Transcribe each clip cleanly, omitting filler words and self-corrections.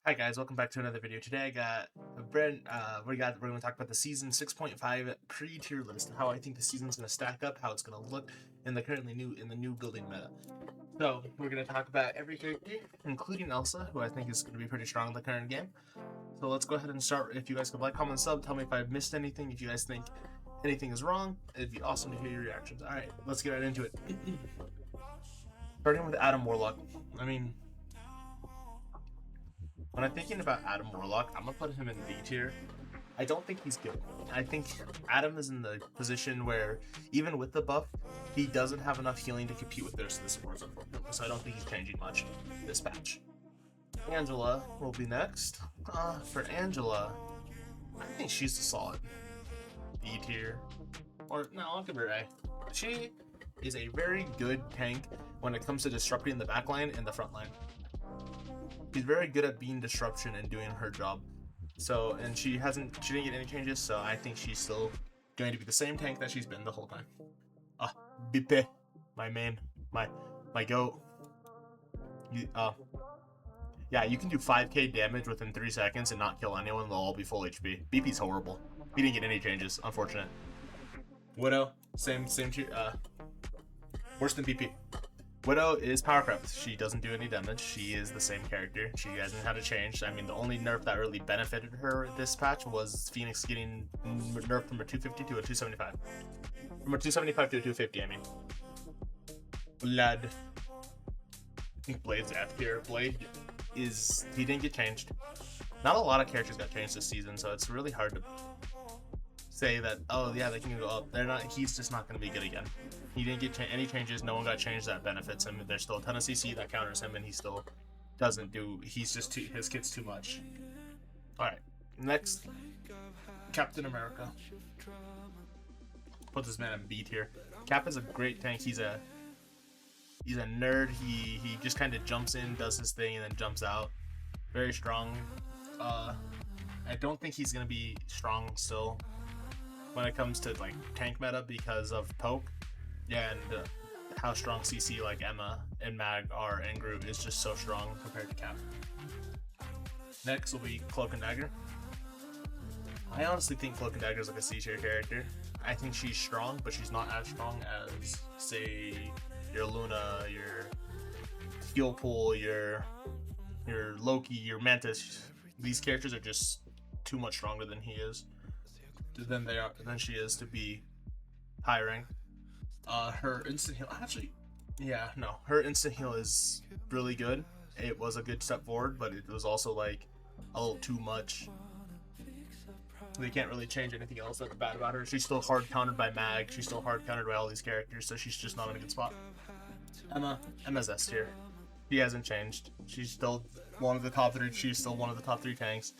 Hi guys, welcome back to another video. Today I got a brand. We're going to talk about the season 6.5 pre-tier list, how I think the season's going to stack up, how it's going to look in the new building meta. So we're going to talk about every character, including Elsa, who I think is going to be pretty strong in the current game. So let's go ahead and start. If you guys could like, comment, sub, tell me if I've missed anything. If you guys think anything is wrong, it'd be awesome to hear your reactions. All right, let's get right into it. Starting with Adam Warlock. I mean, when I'm thinking about Adam Warlock, I'm gonna put him in D tier. I don't think he's good. I think Adam is in the position where, even with the buff, he doesn't have enough healing to compete with the rest of the supports, unfortunately. So I don't think he's changing much this patch. Angela will be next. For Angela, I think she's a solid D tier. Or, no, I'll give her A. She is a very good tank when it comes to disrupting the backline and the front line. She's very good at being disruption and doing her job. So, and she didn't get any changes, so I think she's still going to be the same tank that she's been the whole time. Bipe, my main, my goat. Yeah, you can do 5k damage within 3 seconds and not kill anyone, they'll all be full HP. BP's horrible. He didn't get any changes, unfortunate. Widow, same tier, worse than BP. Widow is power crept. She doesn't do any damage. She is the same character. She hasn't had a change. I mean, the only nerf that really benefited her this patch was Phoenix getting nerfed from a 250 to a 275. From a 275 to a 250, I mean. Blood. I think Blade's F tier. Blade he didn't get changed. Not a lot of characters got changed this season, so it's really hard to say that, oh yeah, they can go up. He's just not going to be good again. He didn't get any changes. No one got changed that benefits him. There's still a ton of CC that counters him, and he still doesn't do. He's just his kit's too much. All right, next, Captain America. Put this man in B tier. Cap is a great tank. He's a nerd. He just kind of jumps in, does his thing, and then jumps out. Very strong. I don't think he's gonna be strong still when it comes to like tank meta because of poke and how strong CC like Emma and Mag are, and Groot is just so strong compared to Cap. Next will be Cloak and Dagger. I honestly think Cloak and Dagger is like a C tier character. I think she's strong, but she's not as strong as, say, your Luna, your Heal Pool, your Loki, your Mantis. These characters are just too much stronger than he is. Than she is to be high rank. Her instant heal, her instant heal is really good. It was a good step forward, but it was also like a little too much. They can't really change anything else that's bad about her. She's still hard countered by Mag. She's still hard countered by all these characters, so she's just not in a good spot. Emma's S tier. She hasn't changed. She's still one of the top 3. She's still one of the top 3 tanks,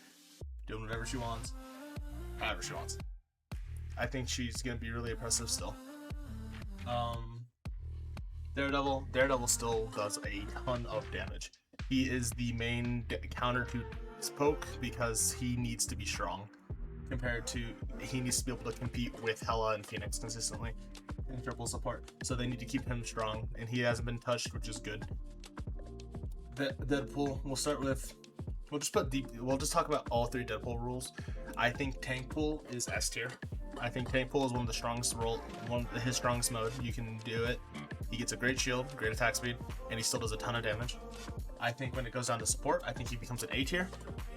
doing whatever she wants. However she wants. I think she's gonna be really impressive still. Daredevil still does a ton of damage. He is the main counter to poke because he needs to be strong. He needs to be able to compete with Hela and Phoenix consistently in triple support. So they need to keep him strong, and he hasn't been touched, which is good. Deadpool. We'll just talk about all 3 Deadpool rules. I think Tank Pool is S tier. I think Tank Pool is one of the strongest his strongest mode. You can do it. He gets a great shield, great attack speed, and he still does a ton of damage. I think when it goes down to support, I think he becomes an A tier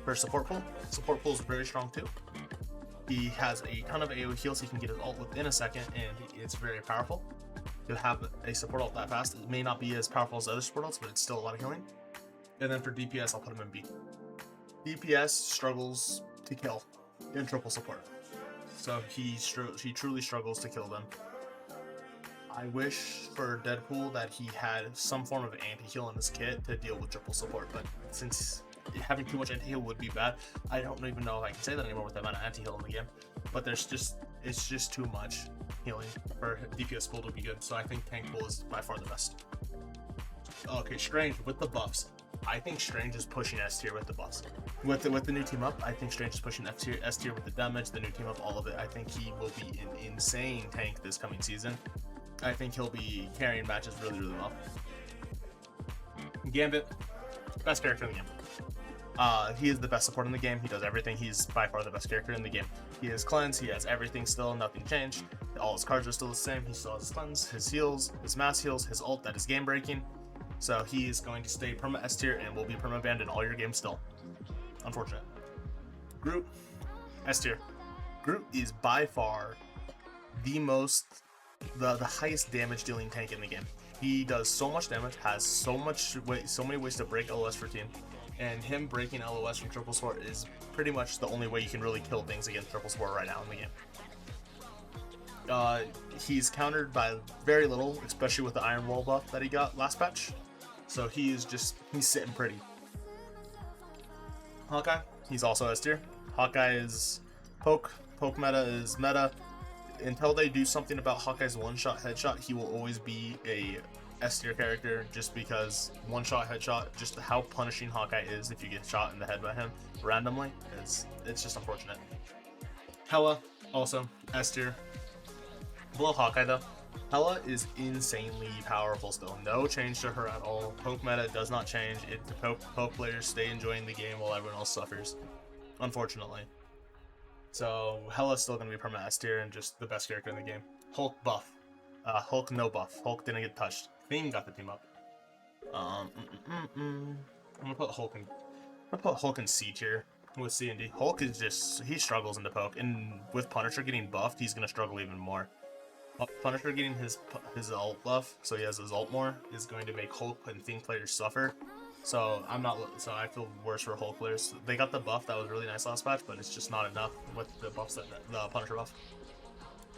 for Support Pool. Support Pool is very strong too. He has a ton of AoE heals. He can get his ult within a second, and it's very powerful. To have a support ult that fast, it may not be as powerful as other support ults, but it's still a lot of healing. And then for DPS, I'll put him in B. DPS struggles to kill in triple support, so he truly struggles to kill them. I wish for Deadpool that he had some form of anti-heal in his kit to deal with triple support, but since having too much anti-heal would be bad, I don't even know if I can say that anymore with the amount of anti-heal in the game. But it's just too much healing for DPS pool to be good, so I think Tank Pool is by far the best. Okay, Strange with the buffs. I think Strange is pushing S tier with the buffs. With the new team up, I think Strange is pushing S tier with the damage, the new team up, all of it. I think he will be an insane tank this coming season. I think he'll be carrying matches really, really well. Gambit, best character in the game. He is the best support in the game. He does everything. He's by far the best character in the game. He has cleanse. He has everything still. Nothing changed. All his cards are still the same. He still has his cleanse, his heals, his mass heals, his ult that is game breaking. So he is going to stay perma S tier and will be perma banned in all your games still. Unfortunate. Groot, S tier. Groot is by far the highest damage dealing tank in the game. He does so much damage, has so many ways to break LOS for team, and him breaking LOS from triple support is pretty much the only way you can really kill things against triple support right now in the game. He's countered by very little, especially with the Iron Wall buff that he got last patch. So he's sitting pretty. Hawkeye, he's also S tier. Hawkeye is poke meta is meta. Until they do something about Hawkeye's one-shot headshot, he will always be a S tier character just because one-shot headshot, just how punishing Hawkeye is if you get shot in the head by him randomly, it's just unfortunate. Hela, also S tier. Below Hawkeye though, Hela is insanely powerful still. No change to her at all. Poke meta does not change. The poke players stay enjoying the game while everyone else suffers, unfortunately. So Hela's still going to be perma S tier and just the best character in the game. Hulk buff. Hulk no buff. Hulk didn't get touched. Thing got the team up. I'm gonna put Hulk in C tier with C and D. Hulk is he struggles in the poke, and with Punisher getting buffed, he's gonna struggle even more. Punisher getting his ult buff, so he has his ult more, is going to make Hulk and Thing players suffer. So I feel worse for Hulk players. They got the buff that was really nice last patch, but it's just not enough with the buffs that the Punisher buff.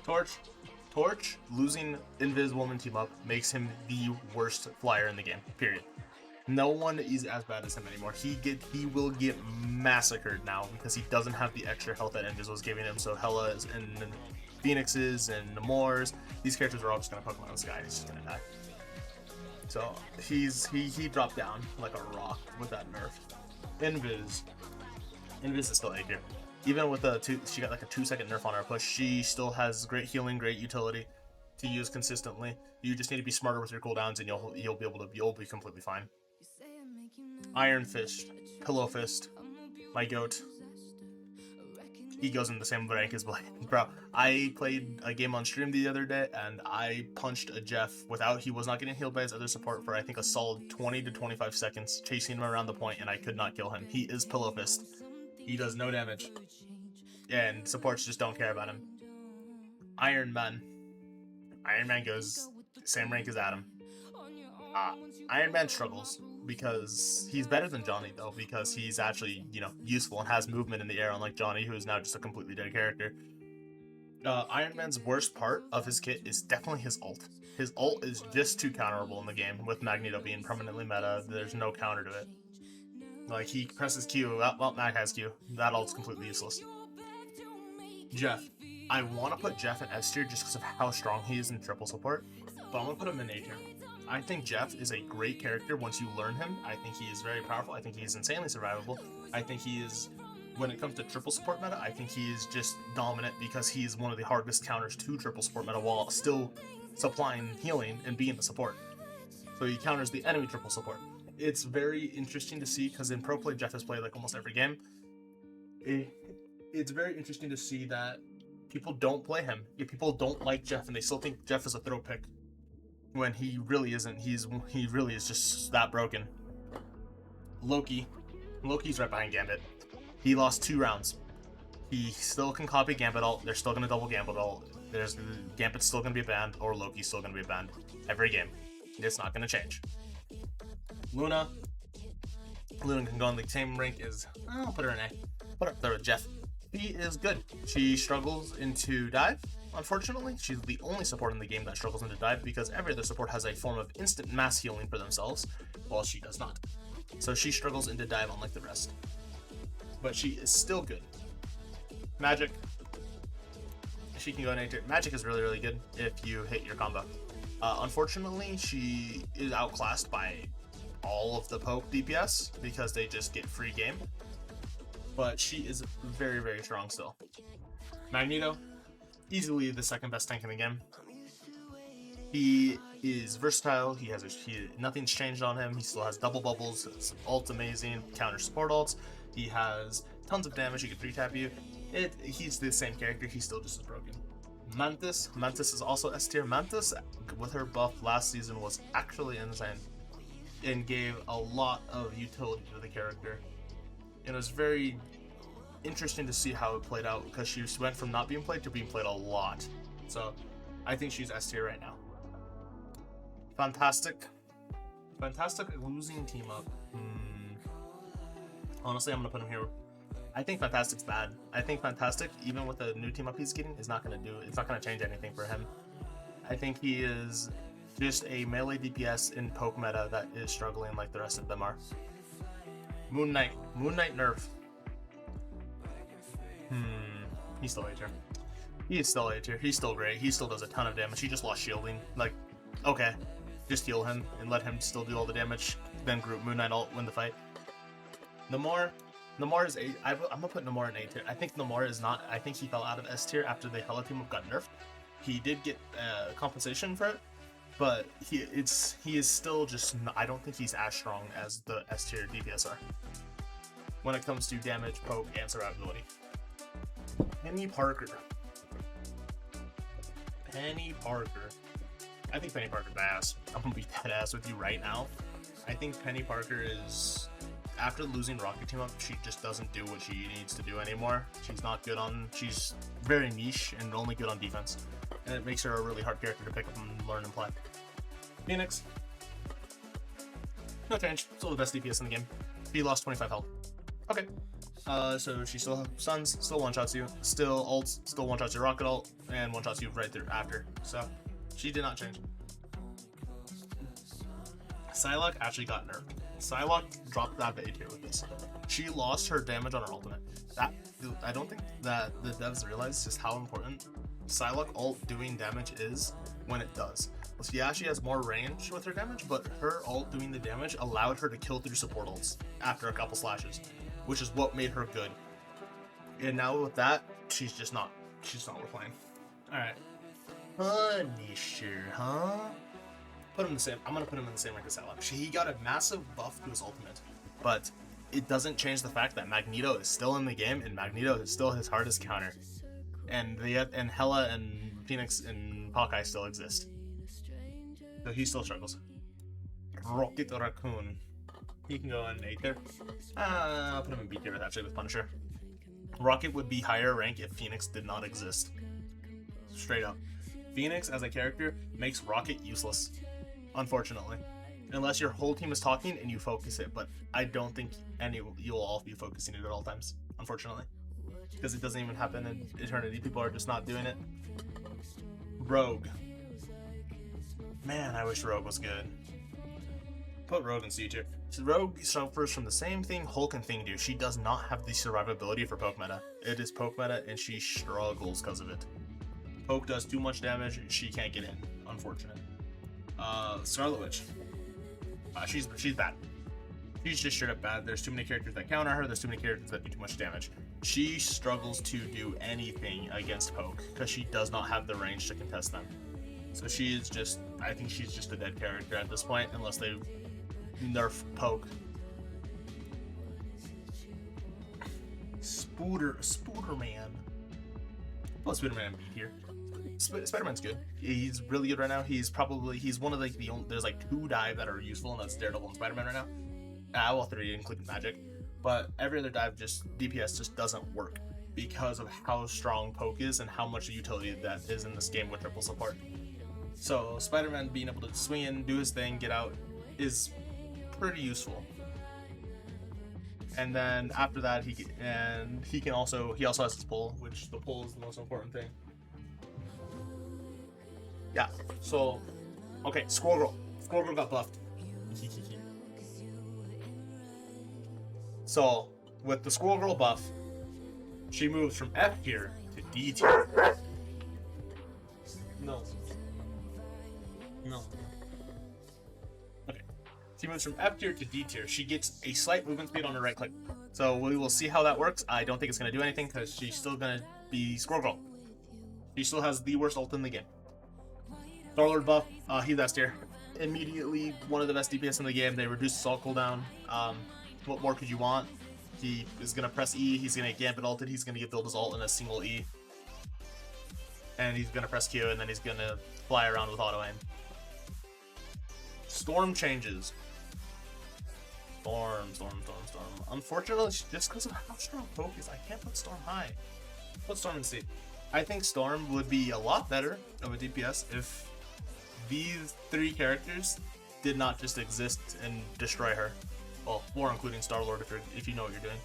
Torch losing Invis Woman team up makes him the worst flyer in the game. Period. No one is as bad as him anymore. He will get massacred now because he doesn't have the extra health that Invis was giving him. So Hela's and Phoenixes and Namors, these characters are all just gonna poke him out of the sky and he's just gonna die. So he dropped down like a rock with that nerf. Invis is still A tier. Even with she got like a 2-second nerf on her push, she still has great healing, great utility to use consistently. You just need to be smarter with your cooldowns, and you'll be completely fine. Iron Fist, Pillow Fist, my goat. He goes in the same rank as Blade. Bro, I played a game on stream the other day, and I punched a Jeff he was not getting healed by his other support for I think a solid 20 to 25 seconds, chasing him around the point, and I could not kill him. He is Pillow Fist. He does no damage. And supports just don't care about him. Iron Man goes same rank as Adam. Iron Man struggles because he's better than Johnny though, because he's actually, useful and has movement in the air, unlike Johnny, who is now just a completely dead character. Iron Man's worst part of his kit is definitely his ult. His ult is just too counterable in the game, with Magneto being permanently meta. There's no counter to it. Like, he presses Q, well, Mag has Q. That ult's completely useless. Jeff. I want to put Jeff in S tier just because of how strong he is in triple support, but I'm going to put him in A tier. I think Jeff is a great character once you learn him. I think he is very powerful. I think he is insanely survivable. I think he is, when it comes to triple support meta, I think he is just dominant because he is one of the hardest counters to triple support meta while still supplying healing and being the support. So he counters the enemy triple support. It's very interesting to see because in pro play, Jeff has played like almost every game. It's very interesting to see that people don't play him. People don't like Jeff and they still think Jeff is a throw pick when he really isn't. He really is just that broken. Loki's right behind Gambit. He lost 2 rounds. He still can copy Gambit ult. They're still gonna double Gambit ult. Gambit's still gonna be banned, or Loki's still gonna be banned every game. It's not gonna change. Luna can go in the same rank as, I'll put her in A. Put her up there with Jeff. She is good. She struggles into dive. Unfortunately, she's the only support in the game that struggles into dive because every other support has a form of instant mass healing for themselves, while she does not. So she struggles into dive unlike the rest. But she is still good. Magic. She can go in A tier. Magic is really, really good if you hit your combo. Unfortunately, she is outclassed by all of the poke DPS because they just get free game. But she is very, very strong still. Magneto, easily the second best tank in the game. He is versatile. Nothing's changed on him. He still has double bubbles. His ult's amazing. Counter support ults. He has tons of damage. He can 3-tap you. He's the same character. He's still just as broken. Mantis is also S tier. Mantis, with her buff last season, was actually insane and gave a lot of utility to the character. And it was very interesting to see how it played out because she went from not being played to being played a lot. So I think she's S tier right now. Fantastic losing team up. Honestly, I'm gonna put him here. I think Fantastic's bad. I think Fantastic, even with the new team up he's getting, is not gonna it's not gonna change anything for him. I think he is just a melee DPS in poke meta that is struggling like the rest of them are. Moon Knight nerf. He's still A tier. He is still A tier. He's still great. He still does a ton of damage. He just lost shielding. Like, okay, just heal him and let him still do all the damage. Then group Moon Knight ult, win the fight. Namor is I'm gonna put Namor in A tier. I think Namor is not. I think he fell out of S tier after the Hela team up got nerfed. He did get compensation for it, but he is still just. I don't think he's as strong as the S tier DPS are when it comes to damage, poke, and survivability. Penny Parker. I think Penny Parker's ass. I'm gonna beat that ass with you right now. I think Penny Parker is. After losing Rocket team up, she just doesn't do what she needs to do anymore. She's very niche and only good on defense. And it makes her a really hard character to pick up and learn and play. Phoenix. No change. Still the best DPS in the game. He lost 25 health. Okay. So she still has stuns, still one-shots you, still ults, still one-shots your rocket ult, and one-shots you right there after. So she did not change. Psylocke actually got nerfed. Psylocke dropped out of A tier with this. She lost her damage on her ultimate. I don't think that the devs realize just how important Psylocke ult doing damage is when it does. Yeah, she has more range with her damage, but her ult doing the damage allowed her to kill through support ults after a couple slashes, which is what made her good. And now with that, she's not worth playing. Alright. Punisher, huh? I'm gonna put him in the same rank as Psylocke. He got a massive buff to his ultimate, but it doesn't change the fact that Magneto is still in the game, and Magneto is still his hardest counter. And Hela and Phoenix and Hawkeye still exist. So he still struggles. Rocket Raccoon. He can go in A tier. I'll put him in B tier actually with Punisher. Rocket would be higher rank if Phoenix did not exist. Straight up. Phoenix as a character makes Rocket useless. Unfortunately. Unless your whole team is talking and you focus it, but I don't think you'll all be focusing it at all times, unfortunately. Because it doesn't even happen in Eternity. People are just not doing it. Rogue. Man, I wish Rogue was good. Put Rogue in C tier. Rogue suffers from the same thing Hulk and Thing do. She does not have the survivability for poke meta. It is poke meta and she struggles because of it. Poke does too much damage, she can't get in. Unfortunate. Scarlet Witch. She's bad. She's just straight up bad. There's too many characters that counter her, there's too many characters that do too much damage. She struggles to do anything against poke because she does not have the range to contest them. So she is just, I think she's just a dead character at this point unless they nerf poke. Spooderman. Well, Spider-Man beat here. Spider-Man's good. He's really good right now. He's one of the only, there's like 2 dive that are useful, and that's Daredevil and Spider-Man right now. Well, 3 including Magic. But every other dive DPS just doesn't work because of how strong poke is and how much utility that is in this game with triple support. So Spider-Man being able to swing in, do his thing, get out is pretty useful. And then after that, he also has his pull, which the pull is the most important thing. Yeah. So, okay, Squirrel Girl. Squirrel Girl got buffed. So with the Squirrel Girl buff, she moves from F tier to D tier. No. Okay. She moves from F tier to D tier. She gets a slight movement speed on her right click. So we will see how that works. I don't think it's going to do anything because she's still going to be Squirrel Girl. She still has the worst ult in the game. Starlord buff, he's S tier. Immediately one of the best DPS in the game. They reduce assault cooldown. What more could you want? He is gonna press E, he's gonna get Gambit ulted, he's gonna get build his ult in a single E. And he's gonna press Q, and then he's gonna fly around with auto aim. Storm changes. Storm. Unfortunately, just because of how strong Poke is, I can't put Storm high. Put Storm in C. I think Storm would be a lot better of a DPS if these three characters did not just exist and destroy her. Well, 4 including Starlord if you know what you're doing.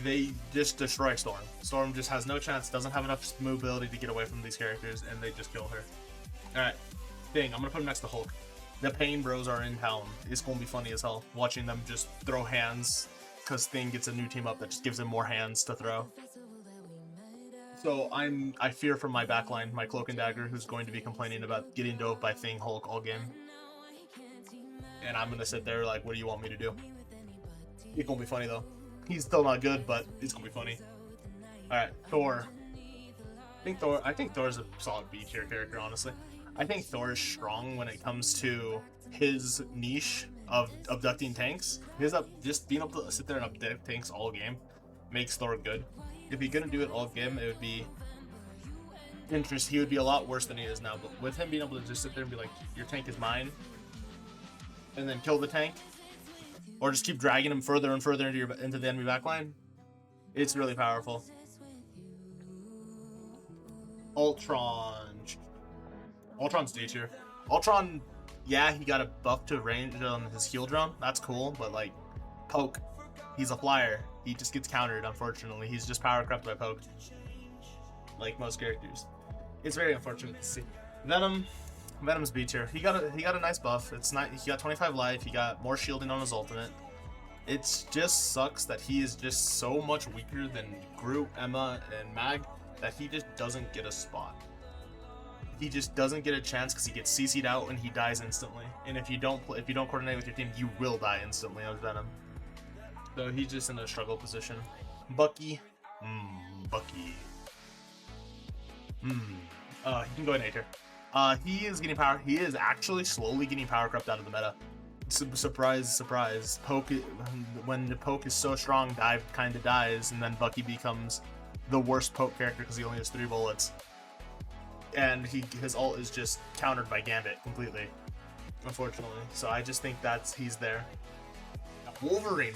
They just destroy Storm. Storm just has no chance, doesn't have enough mobility to get away from these characters, and they just kill her. Alright, Thing, I'm gonna put him next to Hulk. The Pain Bros are in town. It's gonna be funny as hell, watching them just throw hands, because Thing gets a new team up that just gives him more hands to throw. So I fear for my backline, my Cloak and Dagger, who's going to be complaining about getting dove by Thing Hulk all game. And I'm gonna sit there like, what do you want me to do? It's gonna be funny though. He's still not good, but it's gonna be funny. Alright, Thor. I think Thor's a solid B tier character, honestly. I think Thor is strong when it comes to his niche of abducting tanks. Just being able to sit there and abduct tanks all game makes Thor good. If he couldn't do it all game, it would be interesting. He would be a lot worse than he is now. But with him being able to just sit there and be like, your tank is mine, and then kill the tank, or just keep dragging him further and further into the enemy backline, it's really powerful. Ultron's D tier. Ultron, yeah, he got a buff to range on his heal drum. That's cool, but like, Poke, he's a flyer. He just gets countered, unfortunately. He's just power crept by Poke, like most characters. It's very unfortunate to see. Venom's B tier. He got a nice buff. It's not. He got 25 life. He got more shielding on his ultimate. It just sucks that he is just so much weaker than Groot, Emma, and Mag that he just doesn't get a spot. He just doesn't get a chance because he gets CC'd out and he dies instantly. And if you don't coordinate with your team, you will die instantly with Venom. So he's just in a struggle position. Bucky. Bucky. He can go in A tier. He is getting power. He is actually slowly getting power crept out of the meta. Surprise, surprise. Poke, when the Poke is so strong, Dive kind of dies, and then Bucky becomes the worst Poke character because he only has 3 bullets. And his ult is just countered by Gambit completely, unfortunately. So I just think he's there. Wolverine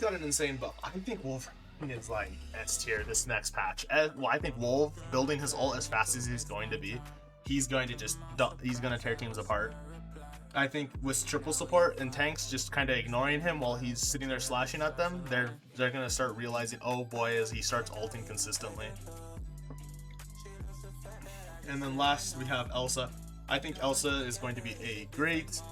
got an insane buff. I think Wolverine is like S tier this next patch. Well, I think Wolf building his ult as fast as he's going to be, he's going to tear teams apart. I think with triple support and tanks just kind of ignoring him while he's sitting there slashing at them, they're going to start realizing, oh boy, as he starts ulting consistently. And then last we have Elsa. I think Elsa is going to be a great,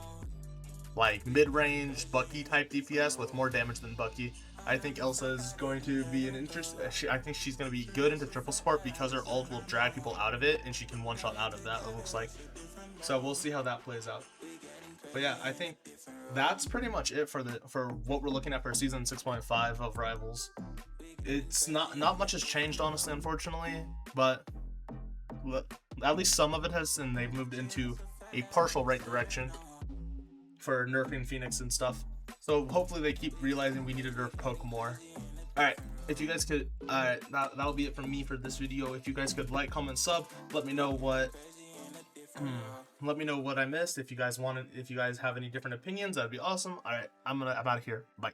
like, mid-range Bucky type DPS with more damage than Bucky. I think Elsa is going to be I think she's going to be good into triple support because her ult will drag people out of it and she can one-shot out of that, it looks like. So we'll see how that plays out. But yeah, I think that's pretty much it for what we're looking at for season 6.5 of Rivals. It's not much has changed, honestly, unfortunately, but at least some of it has, and they've moved into a partial right direction for nerfing Phoenix and stuff. So hopefully they keep realizing we need to nerf Poke more. Alright, if you guys could, that'll be it from me for this video. If you guys could like, comment, sub, let me know what I missed. If you guys have any different opinions, that'd be awesome. Alright, I'm out of here. Bye.